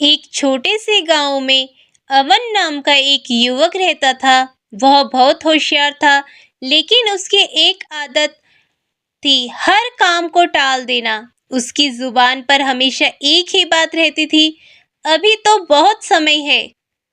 एक छोटे से गांव में अमन नाम का एक युवक रहता था। वह बहुत होशियार था, लेकिन उसकी एक आदत थी हर काम को टाल देना। उसकी जुबान पर हमेशा एक ही बात रहती थी, अभी तो बहुत समय है,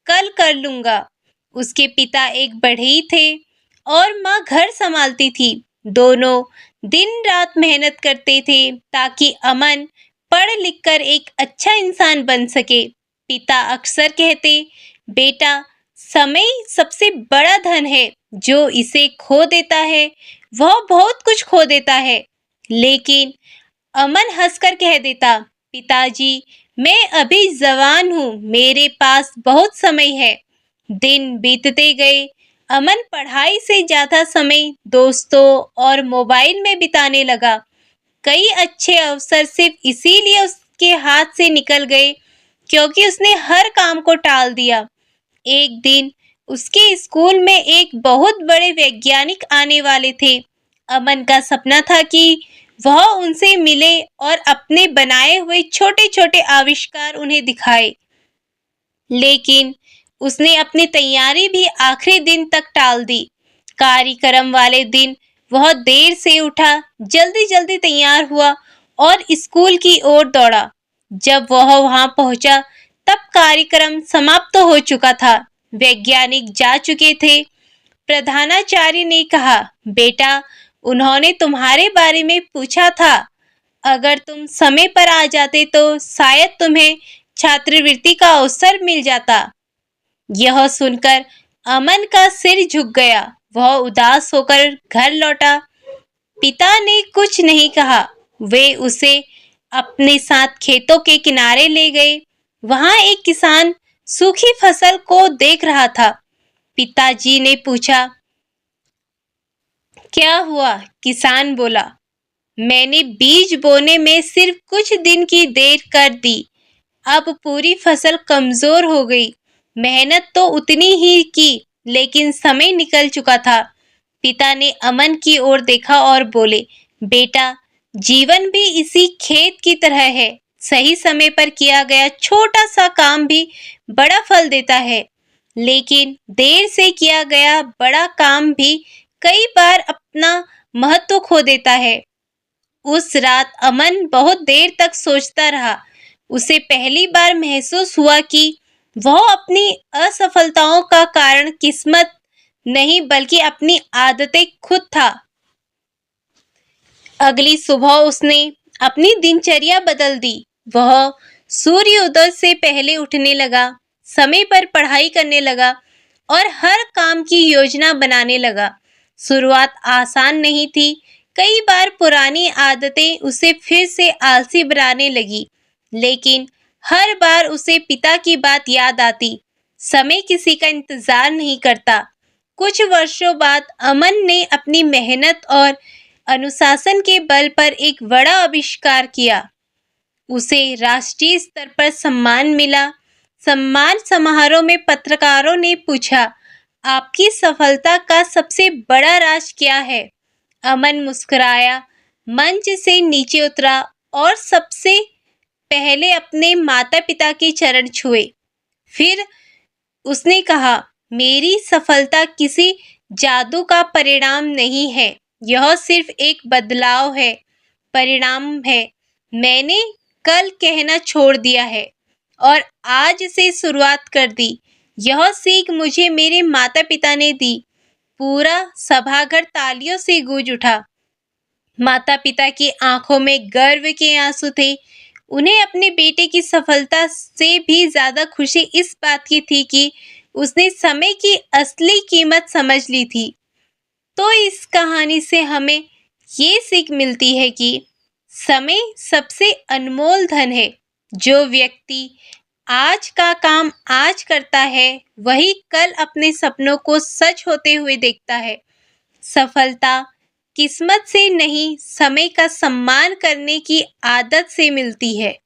कल कर लूंगा। उसके पिता एक बढ़ई थे और माँ घर संभालती थी। दोनों दिन रात मेहनत करते थे ताकि अमन पढ़ लिख कर एक अच्छा इंसान बन सके। पिता अक्सर कहते, बेटा, समय सबसे बड़ा धन है, जो इसे खो देता है वह बहुत कुछ खो देता है। लेकिन अमन हंसकर कह देता, पिताजी, मैं अभी जवान हूँ, मेरे पास बहुत समय है। दिन बीतते गए। अमन पढ़ाई से ज्यादा समय दोस्तों और मोबाइल में बिताने लगा। कई अच्छे अवसर सिर्फ इसीलिए उसके हाथ से निकल गए क्योंकि उसने हर काम को टाल दिया। एक दिन उसके स्कूल में एक बहुत बड़े वैज्ञानिक आने वाले थे। अमन का सपना था कि वह उनसे मिले और अपने बनाए हुए छोटे-छोटे आविष्कार उन्हें दिखाए। लेकिन उसने अपनी तैयारी भी आखिरी दिन तक टाल दी। कार्यक्रम वाले दिन वह देर से उठा, जल्दी-जल्दी तैयार हुआ और स्कूल की ओर दौड़ा। जब वह वहां पहुंचा, तब कार्यक्रम समाप्त हो चुका था। वैज्ञानिक जा चुके थे। प्रधानाचार्य ने कहा, बेटा, उन्होंने तुम्हारे बारे में पूछा था। अगर तुम समय पर आ जाते तो शायद तुम्हें छात्रवृत्ति का अवसर मिल जाता। यह सुनकर अमन का सिर झुक गया। वह उदास होकर घर लौटा। पिता ने कुछ नहीं कहा। वे उसे अपने साथ खेतों के किनारे ले गए। वहां एक किसान सूखी फसल को देख रहा था। पिताजी ने पूछा, क्या हुआ? किसान बोला, मैंने बीज बोने में सिर्फ कुछ दिन की देर कर दी। अब पूरी फसल कमजोर हो गई। मेहनत तो उतनी ही की, लेकिन समय निकल चुका था। पिता ने अमन की ओर देखा और बोले, बेटा, जीवन भी इसी खेत की तरह है। सही समय पर किया गया छोटा सा काम भी बड़ा फल देता है, लेकिन देर से किया गया बड़ा काम भी कई बार अपना महत्व खो देता है। उस रात अमन बहुत देर तक सोचता रहा। उसे पहली बार महसूस हुआ कि वह अपनी असफलताओं का कारण किस्मत नहीं, बल्कि अपनी आदतें खुद था। अगली सुबह उसने अपनी दिनचर्या बदल दी। वह सूर्योदय से पहले उठने लगा, समय पर पढ़ाई करने लगा और हर काम की योजना बनाने लगा। शुरुआत आसान नहीं थी। कई बार पुरानी आदतें उसे फिर से आलसी बनाने लगी, लेकिन हर बार उसे पिता की बात याद आती, समय किसी का इंतजार नहीं करता। कुछ वर्षों बाद अमन ने अपनी मेहनत और अनुशासन के बल पर एक बड़ा आविष्कार किया। उसे राष्ट्रीय स्तर पर सम्मान मिला। सम्मान समारोह में पत्रकारों ने पूछा, आपकी सफलता का सबसे बड़ा राज क्या है? अमन मुस्कुराया, मंच से नीचे उतरा और सबसे पहले अपने माता-पिता के चरण छुए। फिर उसने कहा, मेरी सफलता किसी जादू का परिणाम नहीं है, यह सिर्फ एक बदलाव है, परिणाम है। मैंने कल कहना छोड़ दिया है और आज से शुरुआत कर दी। यह सीख मुझे मेरे माता-पिता ने दी। पूरा सभागार तालियों से गूंज उठा। माता-पिता की आंखों में गर्व के आंसू थे। उन्हें अपने बेटे की सफलता से भी ज्यादा खुशी इस बात की थी कि उसने समय की असली कीमत समझ ली थी। तो इस कहानी से हमें ये सीख मिलती है कि समय सबसे अनमोल धन है। जो व्यक्ति आज का काम आज करता है, वही कल अपने सपनों को सच होते हुए देखता है। सफलता किस्मत से नहीं, समय का सम्मान करने की आदत से मिलती है।